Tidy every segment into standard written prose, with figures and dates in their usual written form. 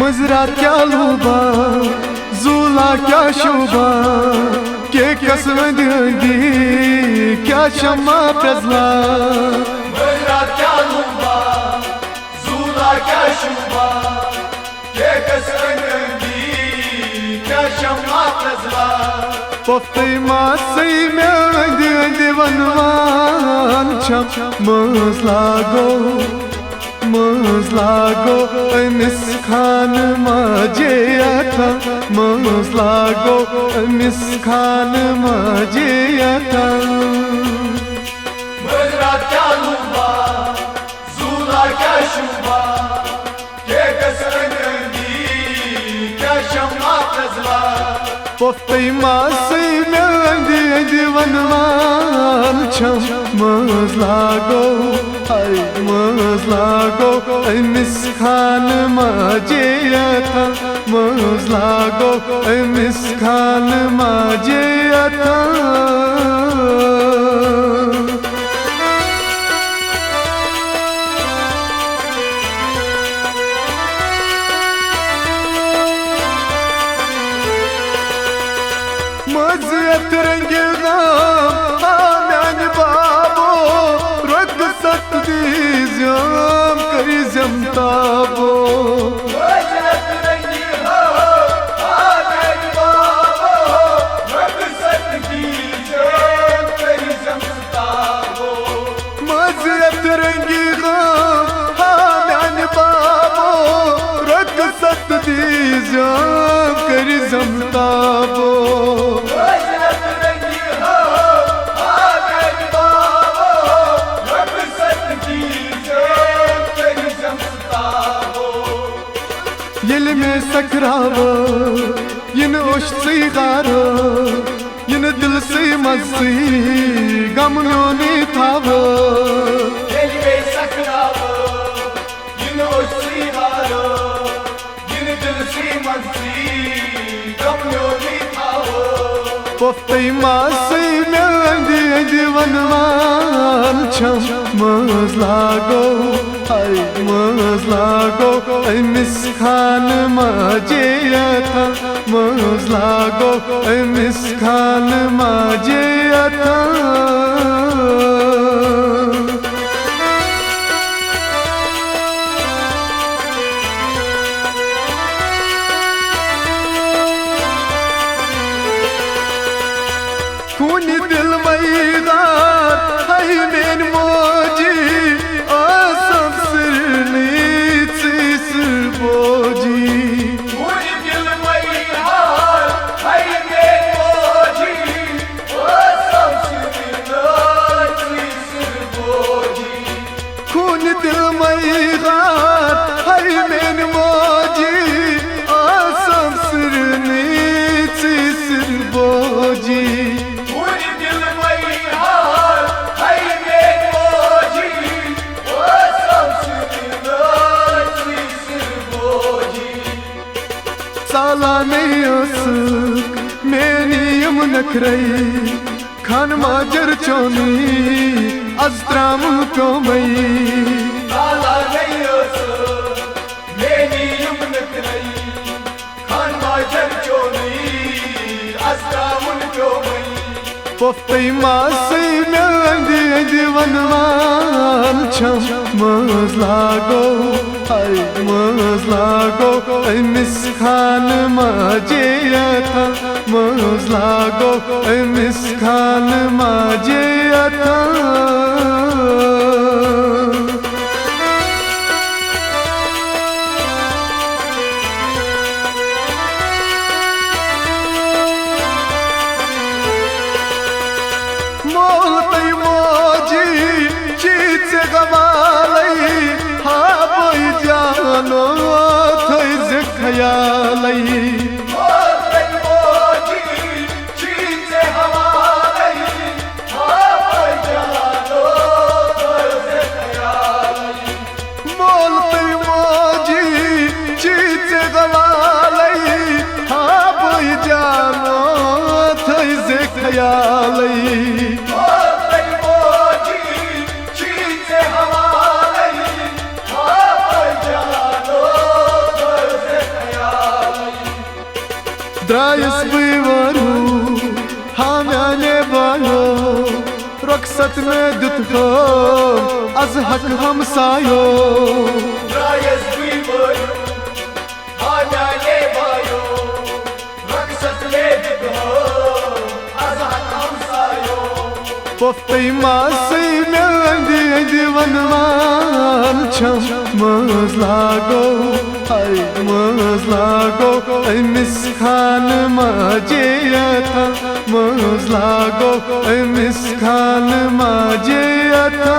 मजरा क्या लूबा जूला क्या शोभा के कसम दी क्या शम्मा प्रजला मजरा क्या लूबा जूला क्या शोभा के कसम दी क्या शम्मा प्रजला पफ्ती मासी में दिवनवान छम मज लागो अमिस खान माजे आता मज लागो अमिस खान माजे आता मजरा क्या लूबा जूला क्या शोभा के कसम दी क्या शम्मा प्रजला पफ्ती मासी में दिवनवान छम मज लागो अमिस खान माजे आता मज लागो अमिस खान माजे आता मज़ियत रंगीला आम्यान बाबो रग सत दीज़म करिज़म ताबो मज़ियत रंगीला आम्यान बाबो रग सत दीज़म करिज़म ताबो मज़ियत रंगीला आम्यान बाबो रग सत दीज़म करिज़म ताबो यिल में सकरावो इन उश्सी गारो इन दिल से मस्सी गम योनी थावो यिल में सकरावो इन उश्सी गारो इन दिल से मस्सी गम योनी थावो पफ्ती मासी में दिवनवान छम मज लागो अमिस खान माजे आता मज लागो अमिस खान माजे आता खून दिल मैदान है मेन मोजी आसम सिरनी सिर बोजी खून दिल मैदान है मेन मोजी आसम सिरनी सिर बोजी खून दिल मैदान है मेन मोजी आसम सिरनी सिर बोजी साला नहीं उसक मेनी यम नखरई खान माजर चोनी अस्त्राम को मई साला नहीं उसक मेनी यम नखरई खान माजर चोनी अस्त्राम को मई पफ्ती मासी में दिवनवान छम मज लागो अमिस खान माजे आता मज लागो अमिस खान माजे आता मोलतई मोजी चीत से गवालई हाँ बोई जानो थई से खयालई मोलतई मोजी चीत से हवालई हाँ बोई जानो थई से खयालई मोलतई मोजी चीत से गवालई हाँ बोई जानो थई से खयालई हवा नहीं, हाँ जानो द्रायस बयवारू हाम्याने बायो रक्षत में दुत हो az hak हमसायो द्रायस बयवारू हाम्याने बायो रक्षत में दुत हो az hak हमसायो Poftay masay meldi divanman çam mazlago ay mazlago ay miskan majeyata mazlago ay miskan majeyata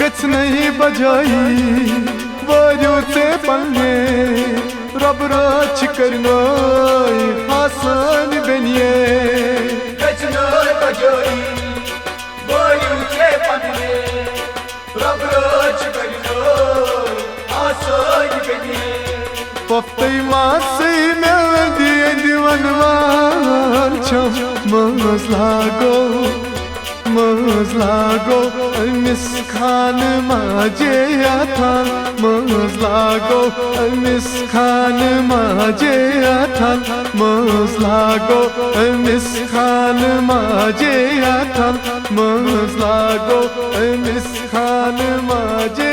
गच नहीं बजाई वारियों से पलने रब राच करना हासन बनिए गच नहीं बजाई वारियों से पलने रब राच करना हासन बनिए पफ्तई मासी मेलदी दीवानवान चम मज़लागो मज़लागो मिसखान माजे आथान मज़लागो मिसखान माजे आथान मज़लागो मिसखान माजे आथान मज़लागो मिसखान माजे